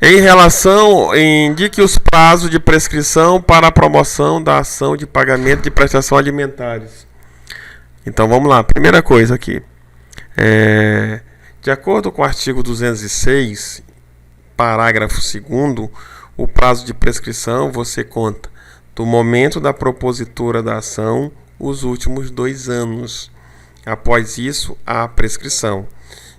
Em relação, indique os prazos de prescrição para a promoção da ação de pagamento de prestações alimentares. Então vamos lá, primeira coisa aqui. De acordo com o artigo 206, parágrafo 2º, o prazo de prescrição você conta do momento da propositura da ação os últimos 2 anos. Após isso, há prescrição.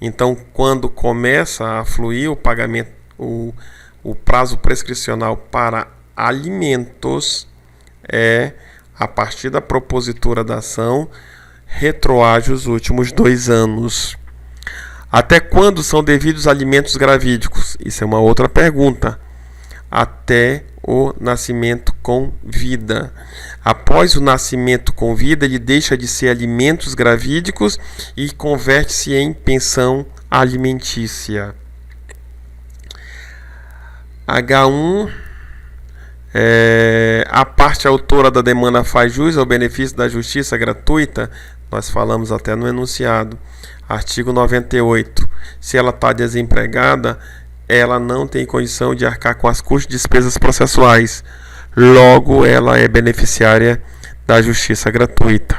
Então, quando começa a fluir o pagamento, o prazo prescricional para alimentos é a partir da propositura da ação, retroage os últimos 2 anos. Até quando são devidos alimentos gravídicos? Isso é uma outra pergunta. Até o nascimento com vida. Após o nascimento com vida, ele deixa de ser alimentos gravídicos e converte-se em pensão alimentícia. H1. A parte autora da demanda faz jus ao benefício da justiça gratuita. Nós falamos até no enunciado. Artigo 98. Se ela está desempregada, ela não tem condição de arcar com as custas e despesas processuais. Logo, ela é beneficiária da justiça gratuita.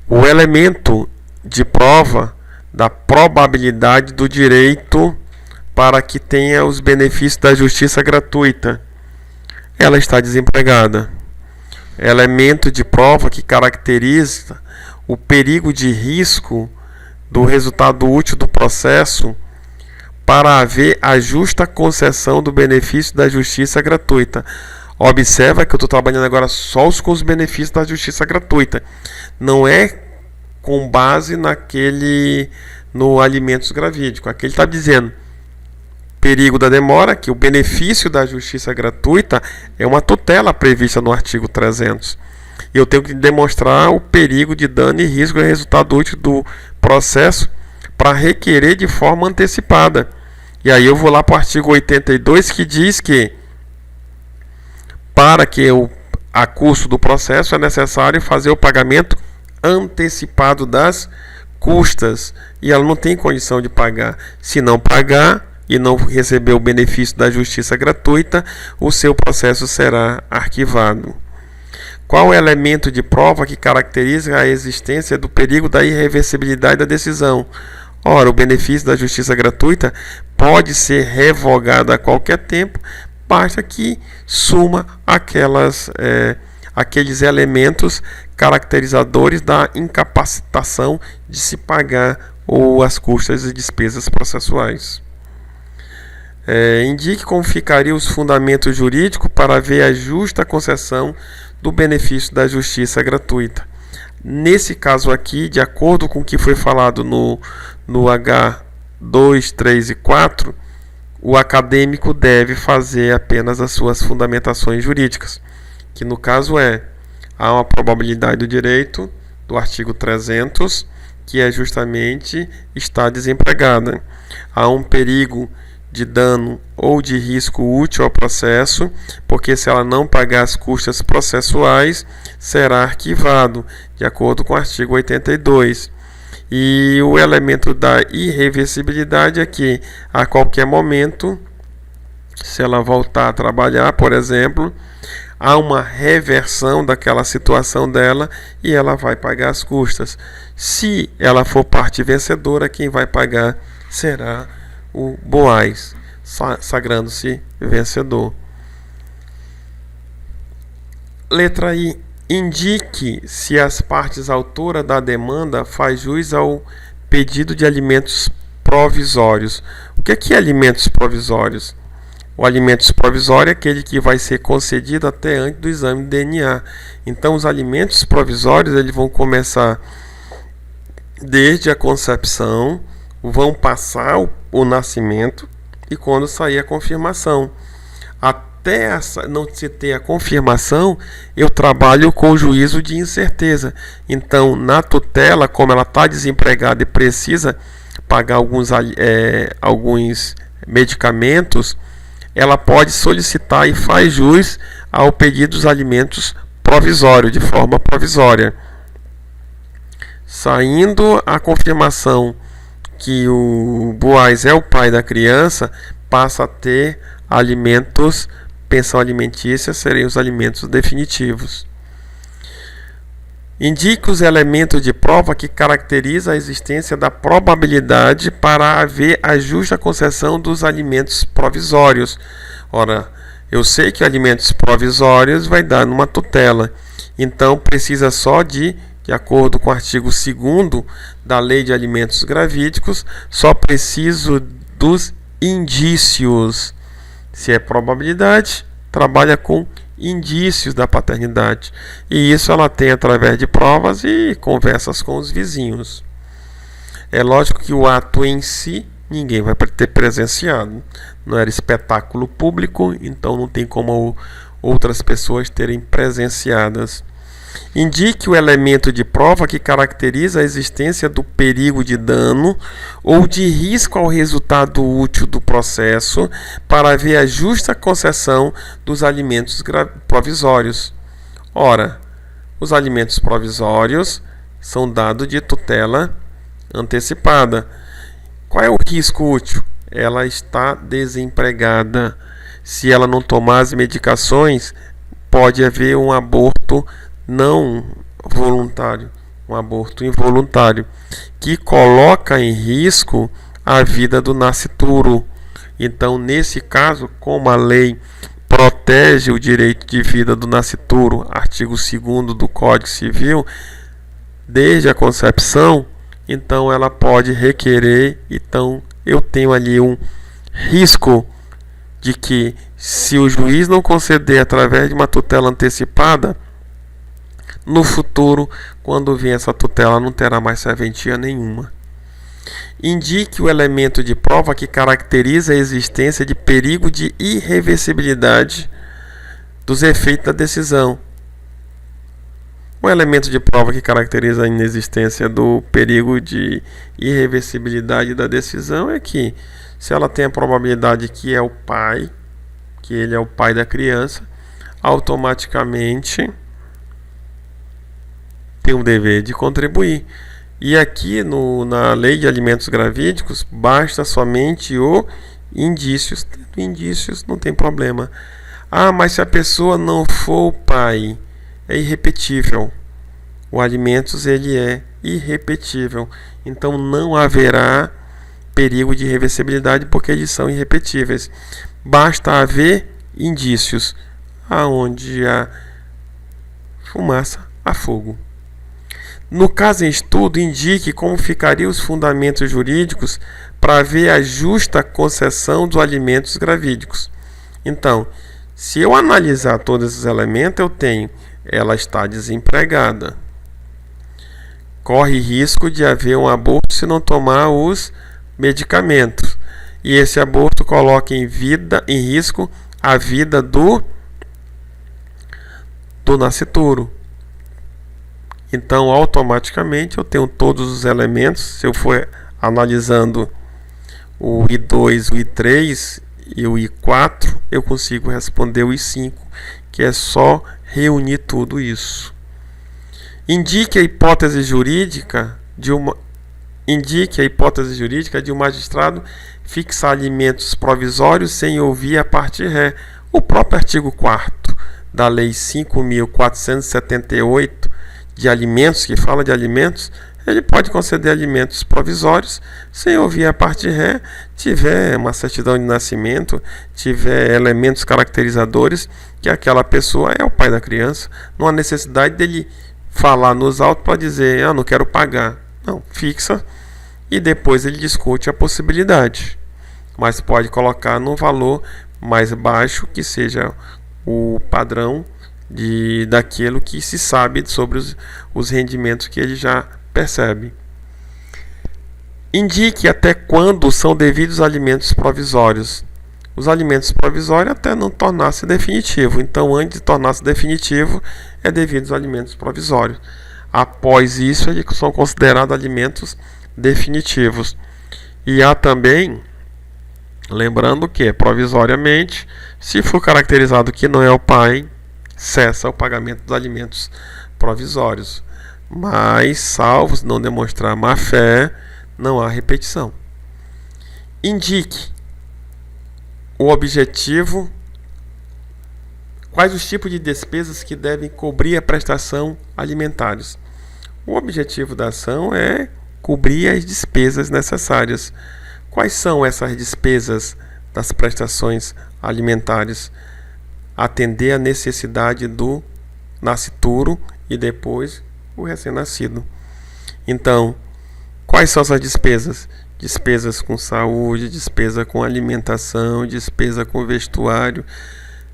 O elemento de prova da probabilidade do direito para que tenha os benefícios da justiça gratuita. Ela está desempregada. Elemento de prova que caracteriza o perigo de risco do resultado útil do processo para haver a justa concessão do benefício da justiça gratuita. Observa que eu estou trabalhando agora só com os benefícios da justiça gratuita. Não é com base no alimentos gravídicos. Aqui ele está dizendo perigo da demora, que o benefício da justiça gratuita é uma tutela prevista no artigo 300. Eu tenho que demonstrar o perigo de dano e risco e resultado útil do processo para requerer de forma antecipada. E aí eu vou lá para o artigo 82, que diz que para que a custo do processo é necessário fazer o pagamento antecipado das custas. E ela não tem condição de pagar. Se não pagar e não receber o benefício da justiça gratuita, o seu processo será arquivado. Qual é o elemento de prova que caracteriza a existência do perigo da irreversibilidade da decisão? Ora, o benefício da justiça gratuita pode ser revogado a qualquer tempo, basta que suma aqueles elementos caracterizadores da incapacitação de se pagar ou as custas e despesas processuais. Indique como ficariam os fundamentos jurídicos para ver a justa concessão do benefício da justiça gratuita. Nesse caso aqui, de acordo com o que foi falado no H2, 3 e 4, o acadêmico deve fazer apenas as suas fundamentações jurídicas, que no caso há uma probabilidade do direito do artigo 300, que é justamente estar desempregada. Há um perigo de dano ou de risco útil ao processo, porque se ela não pagar as custas processuais, será arquivado, de acordo com o artigo 82. E o elemento da irreversibilidade é que, a qualquer momento, se ela voltar a trabalhar, por exemplo, há uma reversão daquela situação dela e ela vai pagar as custas. Se ela for parte vencedora, quem vai pagar será o Boaz, sagrando-se vencedor. Letra I. Indique se as partes autoras da demanda faz jus ao pedido de alimentos provisórios. O que é alimentos provisórios? O alimentos provisório é aquele que vai ser concedido até antes do exame de DNA. Então, os alimentos provisórios eles vão começar desde a concepção, vão passar o nascimento e quando sair a confirmação. Até não se ter a confirmação, eu trabalho com o juízo de incerteza. Então, na tutela, como ela está desempregada e precisa pagar alguns medicamentos, ela pode solicitar e faz jus ao pedido dos alimentos provisório, de forma provisória. Saindo a confirmação que o Boaz é o pai da criança, passa a ter alimentos, pensão alimentícia, seriam os alimentos definitivos. Indique os elementos de prova que caracterizam a existência da probabilidade para haver a justa concessão dos alimentos provisórios. Ora, eu sei que alimentos provisórios vai dar numa tutela, então precisa só de acordo com o artigo 2º da Lei de Alimentos Gravídicos, só preciso dos indícios. Se é probabilidade, trabalha com indícios da paternidade. E isso ela tem através de provas e conversas com os vizinhos. É lógico que o ato em si ninguém vai ter presenciado. Não era espetáculo público, então não tem como outras pessoas terem presenciadas. Indique o elemento de prova que caracteriza a existência do perigo de dano ou de risco ao resultado útil do processo para haver a justa concessão dos alimentos provisórios. Ora, os alimentos provisórios são dados de tutela antecipada. Qual é o risco útil? Ela está desempregada. Se ela não tomar as medicações, pode haver um aborto não voluntário, um aborto involuntário, que coloca em risco a vida do nascituro. Então, nesse caso, como a lei protege o direito de vida do nascituro, artigo 2º do Código Civil, desde a concepção, então ela pode requerer. Então, eu tenho ali um risco de que, se o juiz não conceder através de uma tutela antecipada, no futuro, quando vier essa tutela, não terá mais serventia nenhuma. Indique o elemento de prova que caracteriza a existência de perigo de irreversibilidade dos efeitos da decisão. O elemento de prova que caracteriza a inexistência do perigo de irreversibilidade da decisão é que, se ela tem a probabilidade que é o pai, que ele é o pai da criança, automaticamente tem um dever de contribuir. E aqui na Lei de Alimentos Gravídicos, basta somente o indícios. Tendo indícios, não tem problema. Mas se a pessoa não for o pai, é irrepetível. O alimentos, ele é irrepetível. Então não haverá perigo de irreversibilidade, porque eles são irrepetíveis. Basta haver indícios. Aonde há fumaça, há fogo. No caso em estudo, indique como ficariam os fundamentos jurídicos para haver a justa concessão dos alimentos gravídicos. Então, se eu analisar todos esses elementos, eu tenho: ela está desempregada, corre risco de haver um aborto se não tomar os medicamentos, e esse aborto coloca em risco a vida do nascituro. Então, automaticamente, eu tenho todos os elementos. Se eu for analisando o I2, o I3 e o I4, eu consigo responder o I5, que é só reunir tudo isso. Indique a hipótese jurídica de um magistrado fixar alimentos provisórios sem ouvir a parte ré. O próprio artigo 4º da Lei 5.478 de alimentos, que fala de alimentos, ele pode conceder alimentos provisórios sem ouvir a parte ré, tiver uma certidão de nascimento, tiver elementos caracterizadores que aquela pessoa é o pai da criança. Não há necessidade dele falar nos autos para dizer: não quero pagar. Não, fixa e depois ele discute a possibilidade. Mas pode colocar num valor mais baixo, que seja o padrão daquilo que se sabe sobre os rendimentos que ele já percebe. Indique até quando são devidos alimentos provisórios. Os alimentos provisórios até não tornar-se definitivo. Então, antes de tornar-se definitivo, é devido aos alimentos provisórios. Após isso, eles são considerados alimentos definitivos. E há também, lembrando que, provisoriamente, se for caracterizado que não é o pai, cessa o pagamento dos alimentos provisórios. Mas, salvo não demonstrar má fé, não há repetição. Indique o objetivo, quais os tipos de despesas que devem cobrir a prestação alimentares. O objetivo da ação é cobrir as despesas necessárias. Quais são essas despesas das prestações alimentares? Atender a necessidade do nascituro e depois o recém-nascido. Então, quais são essas despesas? Despesas com saúde, despesa com alimentação, despesa com vestuário,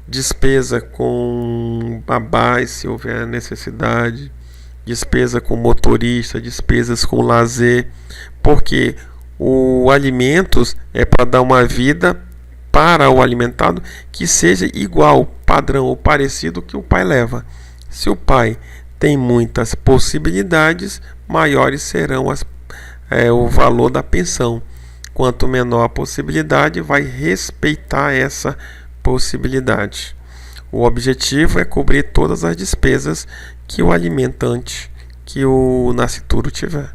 despesa com babás, se houver necessidade, despesa com motorista, despesas com lazer, porque o alimentos é para dar uma vida para o alimentado que seja igual, padrão ou parecido que o pai leva. Se o pai tem muitas possibilidades, maiores serão o valor da pensão. Quanto menor a possibilidade, vai respeitar essa possibilidade. O objetivo é cobrir todas as despesas que o alimentante, que o nascituro tiver,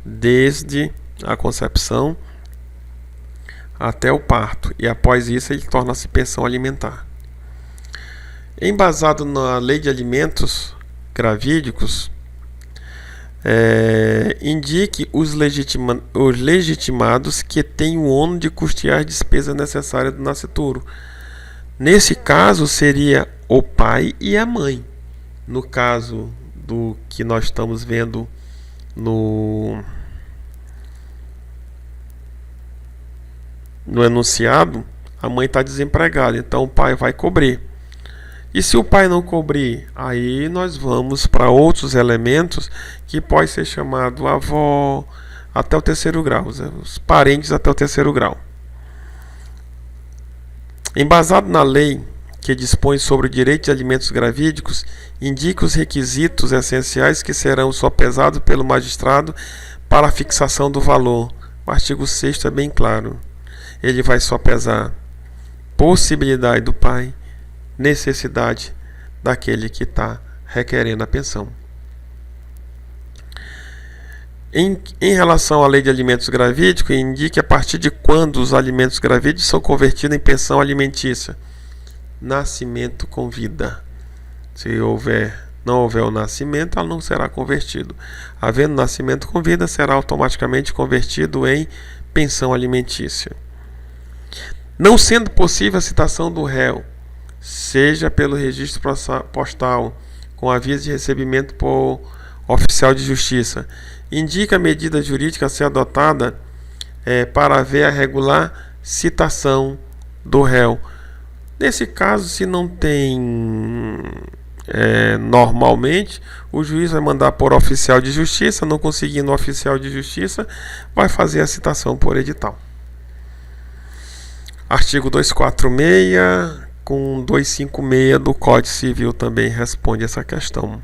desde a concepção até o parto, e após isso ele torna-se pensão alimentar. Embasado na Lei de Alimentos Gravídicos, indique os legitimados que têm o ônus de custear as despesas necessárias do nascituro. Nesse caso, seria o pai e a mãe. No caso do que nós estamos vendo no enunciado, a mãe está desempregada, então o pai vai cobrir. E se o pai não cobrir, aí nós vamos para outros elementos que pode ser chamado avó até o terceiro grau, os parentes até o terceiro grau. Embasado na lei que dispõe sobre o direito de alimentos gravídicos, indica os requisitos essenciais que serão sopesados pelo magistrado para a fixação do valor. O artigo 6º é bem claro. Ele vai sopesar possibilidade do pai, necessidade daquele que está requerendo a pensão. Em relação à lei de alimentos gravídicos, indique a partir de quando os alimentos gravídicos são convertidos em pensão alimentícia. Nascimento com vida. Se não houver o nascimento, ela não será convertido. Havendo nascimento com vida, será automaticamente convertido em pensão alimentícia. Não sendo possível a citação do réu, seja pelo registro postal, com aviso de recebimento por oficial de justiça, indica a medida jurídica a ser adotada para haver a regular citação do réu. Nesse caso, se não tem normalmente, o juiz vai mandar por oficial de justiça, não conseguindo o oficial de justiça, vai fazer a citação por edital. Artigo 246 com 256 do Código Civil também responde essa questão.